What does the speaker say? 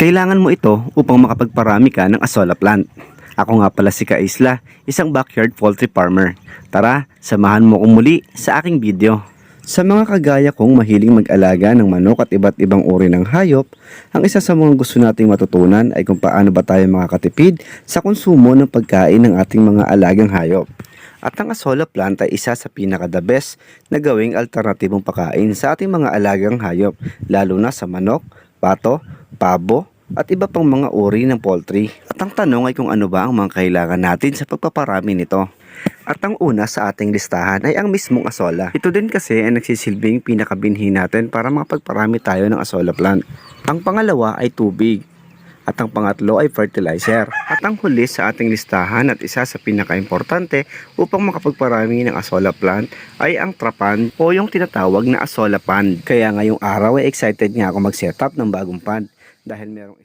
Kailangan mo ito upang makapagparami ka ng asola plant. Ako nga pala si Kaisla, isang backyard poultry farmer. Tara, samahan mo kong muli sa aking video. Sa mga kagaya kong mahiling mag-alaga ng manok at iba't ibang uri ng hayop, ang isa sa mga gusto nating matutunan ay kung paano ba tayo makakatipid sa konsumo ng pagkain ng ating mga alagang hayop. At ang asola plant ay isa sa pinaka-the best na gawing alternatibong pagkain sa ating mga alagang hayop, lalo na sa manok, pato, pabo, at iba pang mga uri ng poultry. At ang tanong ay kung ano ba ang mga kailangan natin sa pagpaparami nito. At ang una sa ating listahan ay ang mismong asola. Ito din kasi ay nagsisilbing pinakabinhi natin para makapagparami tayo ng asola plant. Ang pangalawa ay tubig. At ang pangatlo ay fertilizer. At ang huli sa ating listahan at isa sa pinaka-importante upang makapagparami ng asola plant ay ang trapan o yung tinatawag na asola pond. Kaya ngayong araw ay excited nga ako mag-setup ng bagong pond dahil merong